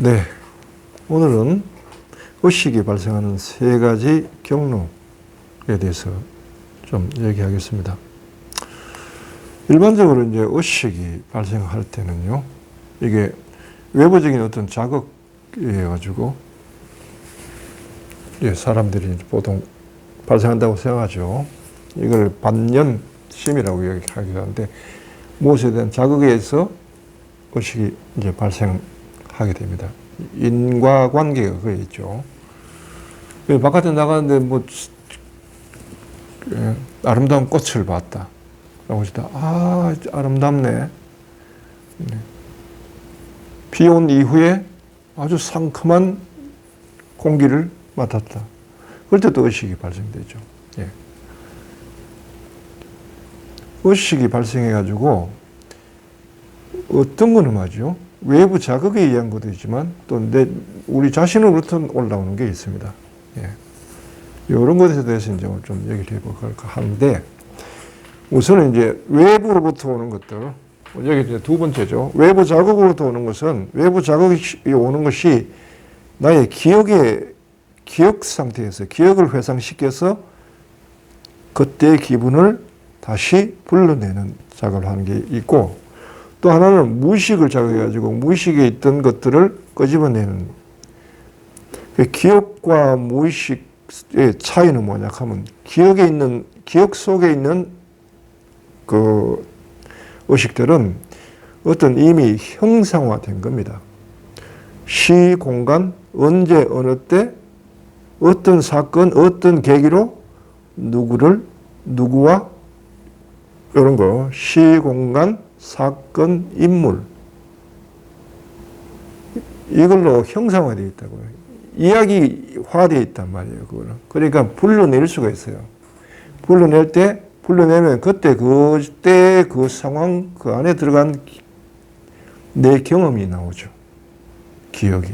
네, 오늘은 의식이 발생하는 세 가지 경로에 대해서 좀 얘기하겠습니다. 일반적으로 이제 의식이 발생할 때는요, 이게 외부적인 어떤 자극에 가지고 사람들이 보통 발생한다고 생각하죠. 이걸 반연심이라고 얘기하기도 하는데, 무엇에 대한 자극에 의해서 의식이 이제 발생하게 됩니다. 인과관계가 그게 있죠. 바깥에 나가는데 뭐 아름다운 꽃을 봤다. 라고 하시다. 아, 아름답네. 비 온 이후에 아주 상큼한 공기를 맡았다. 그럴 때도 의식이 발생되죠. 예. 의식이 발생해가지고 어떤 거는 말이죠. 외부 자극에 의한 것도 있지만 또 우리 자신으로부터 올라오는 게 있습니다. 예. 이런 것에 대해서 이제 좀 얘기를 해볼까 하는데, 우선은 이제 외부로부터 오는 것들, 여기 이제 두 번째죠. 외부 자극으로부터 오는 것은, 외부 자극이 오는 것이 나의 기억 상태에서 기억을 회상시켜서 그때의 기분을 다시 불러내는 작업을 하는 게 있고, 또 하나는 무의식을 자극해가지고 무의식에 있던 것들을 끄집어내는. 기억과 무의식의 차이는 뭐냐 하면, 기억 속에 있는 그 의식들은 어떤 이미 형상화된 겁니다. 시, 공간, 언제, 어느 때, 어떤 사건, 어떤 계기로 누구와 이런 거, 시, 공간, 사건, 인물, 이걸로 형상화되어 있다고요. 이야기화되어 있단 말이에요, 그거는. 그러니까 불러낼 수가 있어요. 불러내면 그때 그 상황, 그 안에 들어간 내 경험이 나오죠. 기억이.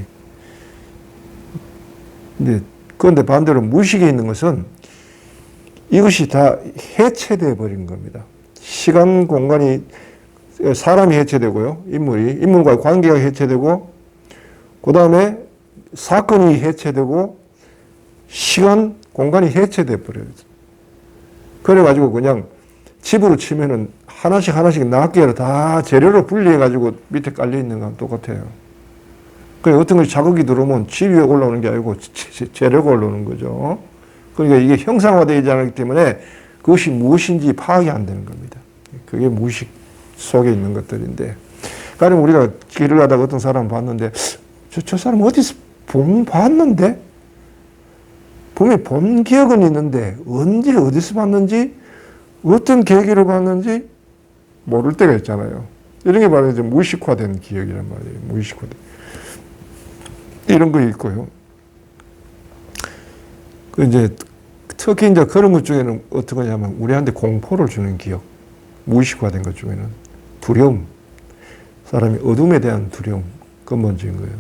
그런데 반대로 무의식에 있는 것은 이것이 다 해체되어 버린 겁니다. 시간, 공간이, 사람이 해체되고요. 인물과의 관계가 해체되고, 그 다음에 사건이 해체되고, 시간, 공간이 해체돼 버려요. 그래가지고 그냥 집으로 치면은 하나씩 낱개로 다 재료로 분리해가지고 밑에 깔려있는 건 똑같아요. 그래, 어떤 것이 자극이 들어오면 집이 올라오는 게 아니고 재료가 올라오는 거죠. 그러니까 이게 형상화되지 않기 때문에 그것이 무엇인지 파악이 안 되는 겁니다. 그게 무의식 속에 있는 것들인데, 가령 우리가 길을 가다가 어떤 사람 봤는데, 저 사람 어디서 봤는데? 분명히 본 기억은 있는데, 언제 어디서 봤는지, 어떤 계기로 봤는지 모를 때가 있잖아요. 이런 게 바로 이제 무의식화된 기억이란 말이에요. 무의식화된. 이런 거 있고요. 특히 이제 그런 것 중에는 어떤 거냐면, 우리한테 공포를 주는 기억. 무의식화된 것 중에는 두려움. 사람이 어둠에 대한 두려움. 근본적인 거예요.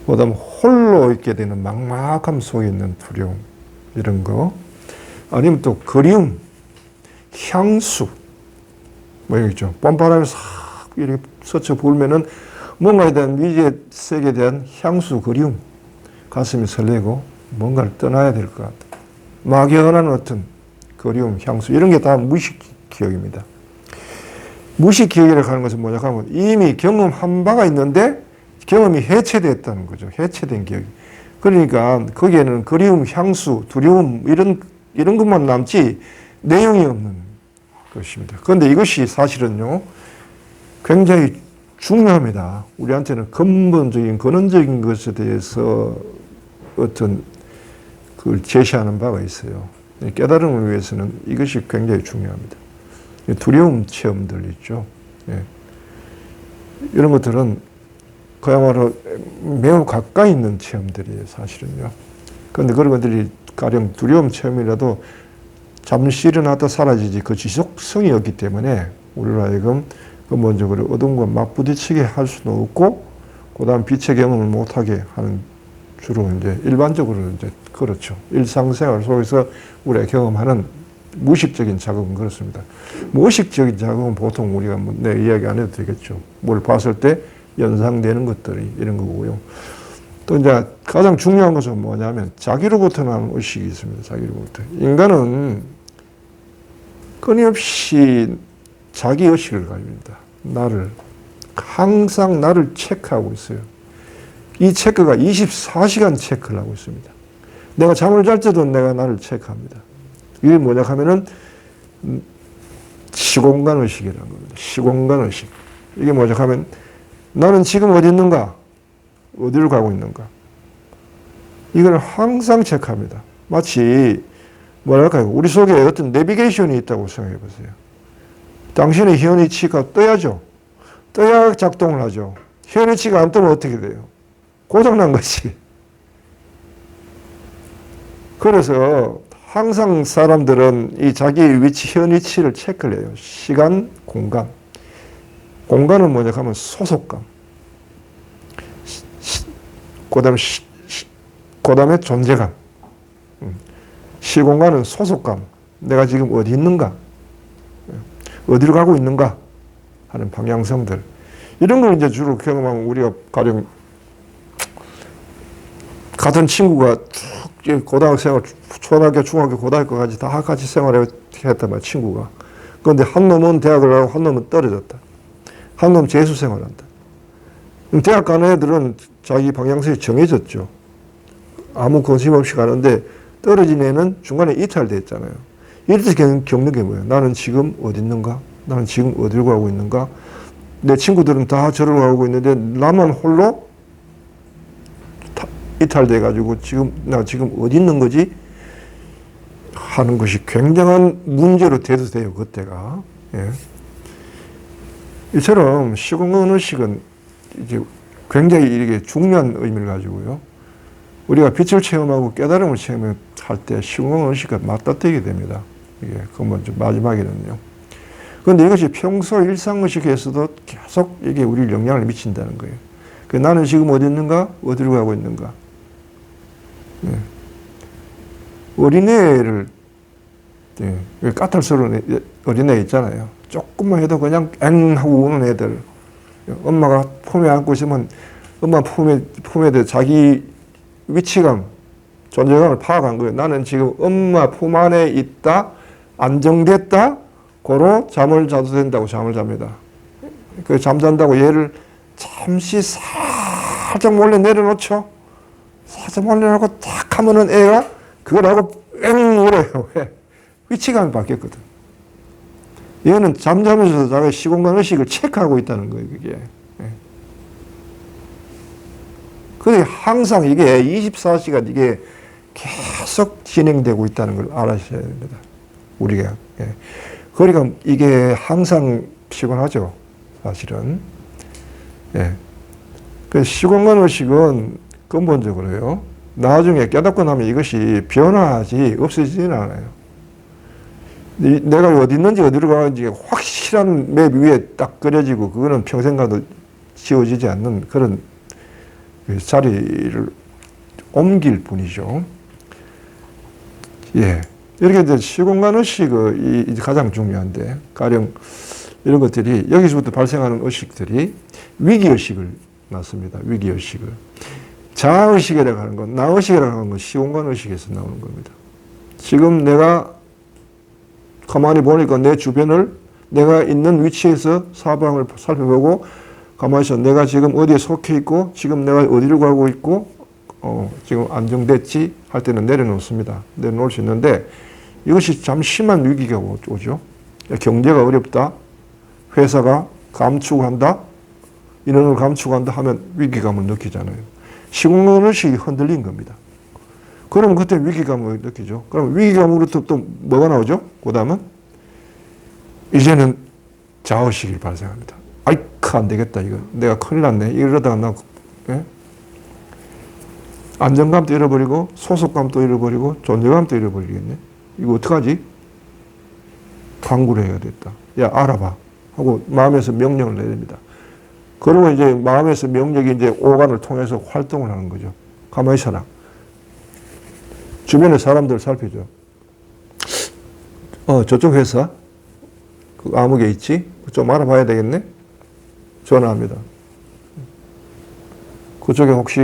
그 다음 홀로 있게 되는 막막함 속에 있는 두려움. 이런 거. 아니면 또 그리움, 향수. 뭐 있죠. 뻔뻔하게 싹 이렇게 스쳐 불면은 뭔가에 대한 미지의 세계에 대한 향수, 그리움. 가슴이 설레고 뭔가를 떠나야 될 것 같다. 막연한 어떤 그리움, 향수. 이런 게 다 무의식 기억입니다. 무의식 기억이라고 하는 것은 뭐냐 하면, 이미 경험한 바가 있는데 경험이 해체됐다는 거죠. 해체된 기억이. 그러니까 거기에는 그리움, 향수, 두려움 이런 것만 남지 내용이 없는 것입니다. 그런데 이것이 사실은요, 굉장히 중요합니다. 우리한테는 근원적인 것에 대해서 어떤 그걸 제시하는 바가 있어요. 깨달음을 위해서는 이것이 굉장히 중요합니다. 두려움 체험들 있죠. 예. 이런 것들은 그야말로 매우 가까이 있는 체험들이에요, 사실은요. 그런데 그런 것들이 가령 두려움 체험이라도 잠시 일어났다 사라지지 그 지속성이 없기 때문에 우리로 하여금 근본적으로 어둠과 막 부딪히게 할 수도 없고, 그 다음 빛의 경험을 못하게 하는, 주로 이제 일반적으로 이제 그렇죠. 일상생활 속에서 우리가 경험하는 무의식적인 자극은 그렇습니다. 무의식적인 자극은 보통 우리가 내 이야기 안 해도 되겠죠. 뭘 봤을 때 연상되는 것들이 이런 거고요. 또 이제 가장 중요한 것은 뭐냐면 자기로부터 나오는 의식이 있습니다. 자기로부터. 인간은 끊임없이 자기 의식을 가집니다. 항상 나를 체크하고 있어요. 이 체크가 24시간 체크를 하고 있습니다. 내가 잠을 잘 때도 내가 나를 체크합니다. 이게 뭐냐 하면은 시공간 의식이라는 겁니다. 시공간 의식. 이게 뭐냐 하면 나는 지금 어디 있는가? 어디로 가고 있는가? 이걸 항상 체크합니다. 마치 뭐랄까요? 우리 속에 어떤 내비게이션이 있다고 생각해 보세요. 당신의 현위치가 떠야죠. 떠야 작동을 하죠. 현위치가 안 뜨면 어떻게 돼요? 고장난 거지. 그래서 항상 사람들은 이 자기의 위치, 현위치를 체크를 해요. 시간, 공간. 공간은 뭐냐 하면 소속감. 그다음에 존재감. 시공간은 소속감. 내가 지금 어디 있는가? 어디로 가고 있는가? 하는 방향성들. 이런 걸 이제 주로 경험하면 우리가 가령 같은 친구가 쭉 고등학생활, 초등학교, 중학교, 고등학교까지 다 같이 생활을 했단 말이야, 친구가. 그런데 한 놈은 대학을 가고 한 놈은 떨어졌다. 한 놈은 재수 생활한다. 대학 가는 애들은 자기 방향성이 정해졌죠. 아무 관심 없이 가는데 떨어진 애는 중간에 이탈됐잖아요. 이럴 때 겪는 게 뭐예요? 나는 지금 어디 있는가? 나는 지금 어디로 가고 있는가? 내 친구들은 다 저를 가고 있는데 나만 홀로 이탈돼가지고 나 지금 어디 있는 거지? 하는 것이 굉장한 문제로 대두돼요, 그때가. 예. 이처럼 시공간 의식은 이제 굉장히 이게 중요한 의미를 가지고요. 우리가 빛을 체험하고 깨달음을 체험할 때 시공간 의식과 맞닿게 됩니다. 이게 그 먼저 마지막에는요. 그런데 이것이 평소 일상 의식에서도 계속 이게 우리를 영향을 미친다는 거예요. 나는 지금 어디 있는가? 어디로 가고 있는가? 예. 어린애를 까탈스러운 어린애 있잖아요. 조금만 해도 그냥 엥 하고 우는 애들. 엄마가 품에 안고 있으면 엄마 품에 자기 위치감, 존재감을 파악한 거예요. 나는 지금 엄마 품 안에 있다, 안정됐다, 고로 잠을 자도 된다고 잠을 잡니다. 그 잠잔다고 얘를 잠시 살짝 몰래 내려놓죠. 살짝 몰래 내려놓고 탁 하면은 애가 그걸 하고 엥 울어요. 왜? 위치감이 바뀌었거든. 얘는 잠자면서도 자기 시공간 의식을 체크하고 있다는 거예요, 그게. 그게 항상 이게 24시간 이게 계속 진행되고 있다는 걸 알아셔야 됩니다. 우리가. 예. 그러니까 이게 항상 피곤하죠, 사실은. 예. 그 시공간 의식은 근본적으로요, 나중에 깨닫고 나면 이것이 변화하지 없어지지는 않아요. 내가 어디 있는지 어디로 가는지 확실한 맵 위에 딱 그려지고 그거는 평생 가도 지워지지 않는 그런 자리를 옮길 뿐이죠. 예. 이렇게 이제 시공간 의식이 가장 중요한데, 가령 이런 것들이 여기서부터 발생하는 의식들이 위기의식을 낳습니다. 위기의식을. 자아의식이라고 하는 건, 나의식이라고 하는 건 시공간 의식에서 나오는 겁니다. 지금 내가 가만히 보니까 내 주변을 내가 있는 위치에서 사방을 살펴보고 가만히 있어. 내가 지금 어디에 속해 있고 지금 내가 어디로 가고 있고 지금 안정됐지 할 때는 내려놓습니다. 내려놓을 수 있는데 이것이 잠시만 위기가 오죠. 경제가 어렵다. 회사가 감축한다. 인원을 감축한다 하면 위기감을 느끼잖아요. 시공간 의식이 흔들린 겁니다. 그러면 그때 위기감을 느끼죠. 그럼 위기감으로부터 또 뭐가 나오죠? 그 다음은 이제는 자의식이 발생합니다. 아이크 안 되겠다 이거. 내가 큰일 났네. 이러다가 나 안정감도 잃어버리고 소속감도 잃어버리고 존재감도 잃어버리겠네. 이거 어떡하지? 강구를 해야 됐다. 야 알아봐. 하고 마음에서 명령을 내립니다. 그러고 이제 마음에서 명령이 이제 오간을 통해서 활동을 하는 거죠. 가만히 있어라. 주변의 사람들을 살피죠. 저쪽 회사 그 아무개 있지? 좀 알아봐야 되겠네. 전화합니다. 그쪽에 혹시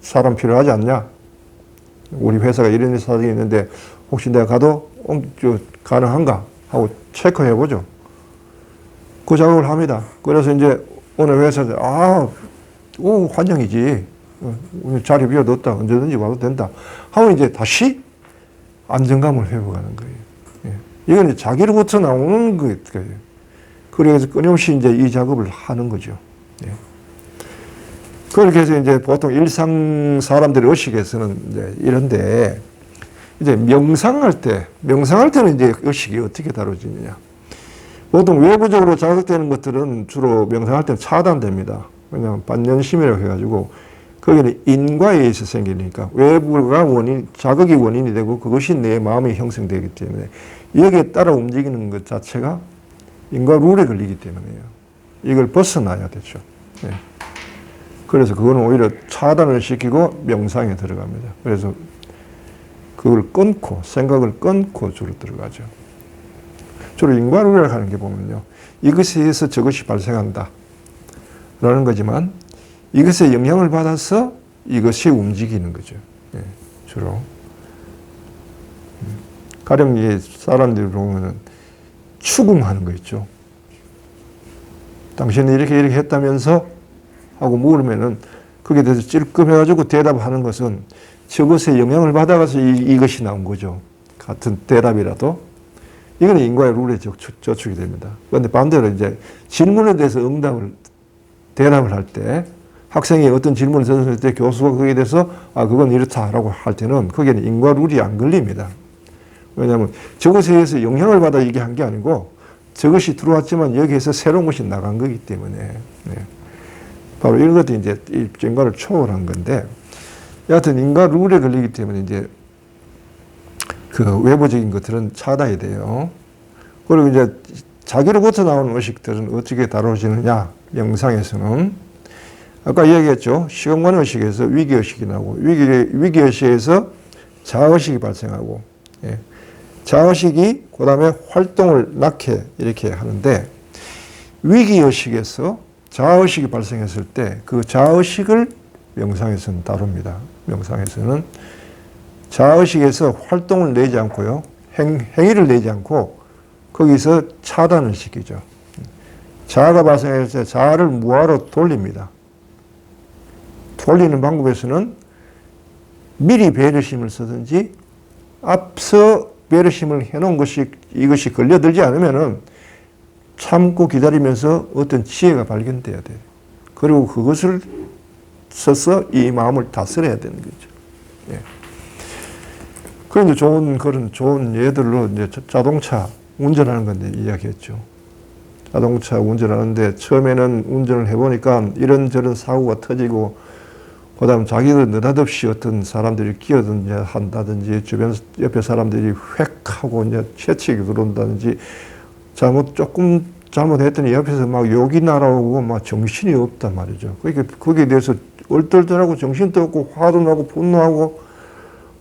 사람 필요하지 않냐? 우리 회사가 이런 사정이 있는데 혹시 내가 가도 가능한가? 하고 체크해보죠. 그 작업을 합니다. 그래서 이제 오늘 회사에 환영이지. 자리 비워뒀다. 언제든지 와도 된다. 하고 이제 다시 안정감을 회복하는 거예요. 예. 이건 이제 자기로부터 나오는 거예요. 그래서 끊임없이 이제 이 작업을 하는 거죠. 예. 그렇게 해서 이제 보통 일상 사람들의 의식에서는 이제 이런데, 이제 명상할 때는 이제 의식이 어떻게 다뤄지느냐. 보통 외부적으로 자극되는 것들은 주로 명상할 때는 차단됩니다. 왜냐하면 반연심이라고 해가지고, 거기는 인과에 의해서 생기니까 외부가 자극이 원인이 되고 그것이 내 마음이 형성되기 때문에 여기에 따라 움직이는 것 자체가 인과 룰에 걸리기 때문에요. 이걸 벗어나야 되죠. 네. 그래서 그거는 오히려 차단을 시키고 명상에 들어갑니다. 그래서 그걸 끊고, 생각을 끊고 주로 들어가죠. 주로 인과룰이라고 하는 게 보면요. 이것에 의해서 저것이 발생한다. 라는 거지만 이것에 영향을 받아서 이것이 움직이는 거죠. 예, 주로. 가령 이 사람들이 보면은 추궁하는 거 있죠. 당신이 이렇게 했다면서 하고 물으면은 거기에 대해서 찔끔해가지고 대답하는 것은 저것에 영향을 받아가서 이것이 나온 거죠. 같은 대답이라도. 이건 인과의 룰에 저축이 됩니다. 그런데 반대로 이제 질문에 대해서 대답을 할 때 학생이 어떤 질문을 던졌을 때 교수가 거기에 대해서 그건 이렇다라고 할 때는 거기에는 인과 룰이 안 걸립니다. 왜냐하면 저것에 의해서 영향을 받아 얘기한 게 아니고 저것이 들어왔지만 여기에서 새로운 것이 나간 거기 때문에 네. 바로 이런 것도 이제 인과를 초월한 건데 여하튼 인과 룰에 걸리기 때문에 이제 그 외부적인 것들은 차단이 돼요. 그리고 이제 자기로부터 나오는 의식들은 어떻게 다뤄지느냐 명상에서는 아까 이야기했죠. 시공간 의식에서 위기 의식이 나오고 위기 의식에서 자의식이 발생하고 예. 자의식이 그 다음에 활동을 낳게 이렇게 하는데 위기 의식에서 자의식이 발생했을 때 그 자의식을 명상에서는 다룹니다. 명상에서는 자의식에서 활동을 내지 않고요. 행위를 내지 않고 거기서 차단을 시키죠. 자아가 발생했을 때 자아를 무아로 돌립니다. 돌리는 방법에서는 미리 배려심을 쓰든지 앞서 배려심을 해놓은 이것이 걸려들지 않으면은 참고 기다리면서 어떤 지혜가 발견돼야 돼요. 그리고 그것을 써서 이 마음을 다스려야 되는 거죠. 예. 그런 좋은 예들로 이제 자동차 운전하는 건데 이야기했죠. 자동차 운전하는데 처음에는 운전을 해보니까 이런저런 사고가 터지고 그다음 자기도 느닷없이 어떤 사람들이 끼어든다든지 주변 옆에 사람들이 획하고 이제 채찍이 들어온다든지 조금 잘못했더니 옆에서 막 욕이 날아오고 막 정신이 없단 말이죠. 그러니까 거기에 대해서 얼떨떨하고 정신도 없고 화도 나고 분노하고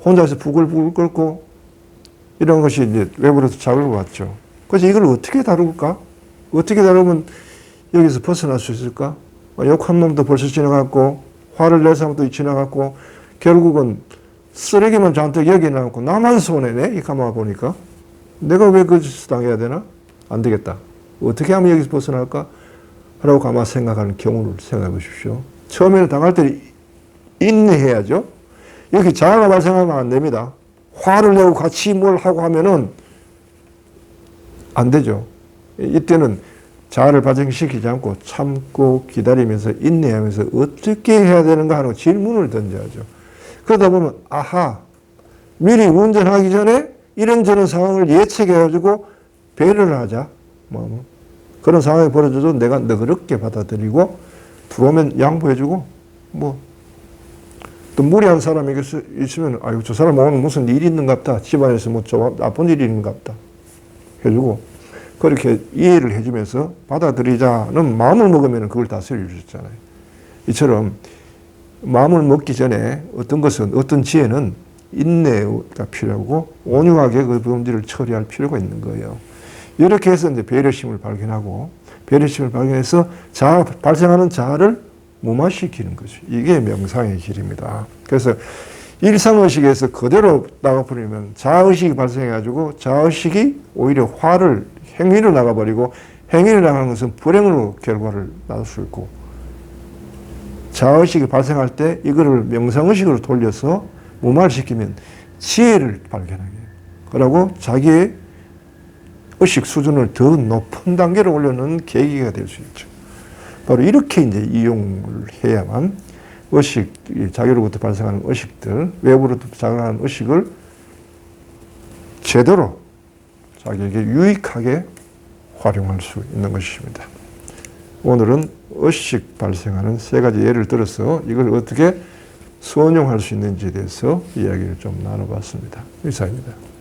혼자서 부글부글 끓고 이런 것이 이제 외부로서 자극을 받죠. 그래서 이걸 어떻게 다룰까? 어떻게 다루면 여기서 벗어날 수 있을까? 욕한 놈도 벌써 지나갔고 화를 낼 사람도 지나갔고 결국은 쓰레기만 잔뜩 여기 나왔고 나만 손해네? 이 가만 보니까 내가 왜 그 짓을 당해야 되나? 안 되겠다. 어떻게 하면 여기서 벗어날까? 라고 가만 생각하는 경우를 생각해 보십시오. 처음에는 당할 때 인내해야죠. 여기 자아가 발생하면 안 됩니다. 화를 내고 같이 뭘 하고 하면은 안 되죠. 이때는 자아를 발생시키지 않고 참고 기다리면서 인내하면서 어떻게 해야 되는가 하는 질문을 던져야죠. 그러다 보면 미리 운전하기 전에 이런저런 상황을 예측해가지고 배려를 하자. 그런 상황이 벌어져도 내가 너그럽게 받아들이고 들어오면 양보해주고 또 무리한 사람이 있으면 저 사람 오늘 무슨 일이 있는가 보다. 집안에서 좀 나쁜 일이 있는가 보다. 해주고 그렇게 이해를 해주면서 받아들이자는 마음을 먹으면 그걸 다스려 주셨잖아요. 이처럼 마음을 먹기 전에 어떤 지혜는 인내가 필요하고 온유하게 그 문제를 처리할 필요가 있는 거예요. 이렇게 해서 이제 배려심을 발견하고 배려심을 발견해서 발생하는 자아를 무마시키는 거죠. 이게 명상의 길입니다. 그래서 일상의식에서 그대로 나가버리면 자의식이 발생해가지고 자의식이 오히려 화를 행위로 나가버리고 행위로 나가는 것은 불행으로 결과를 낳을 수 있고 자의식이 발생할 때 이거를 명상의식으로 돌려서 무마시키면 지혜를 발견하게 해요. 그러고 자기의 의식 수준을 더 높은 단계로 올려놓는 계기가 될 수 있죠. 바로 이렇게 이제 이용을 해야만 의식, 자기로부터 발생하는 의식들, 외부로부터 발생하는 의식을 제대로 자기에게 유익하게 활용할 수 있는 것입니다. 오늘은 의식 발생하는 3가지 예를 들어서 이걸 어떻게 선용할 수 있는지에 대해서 이야기를 좀 나눠봤습니다. 이상입니다.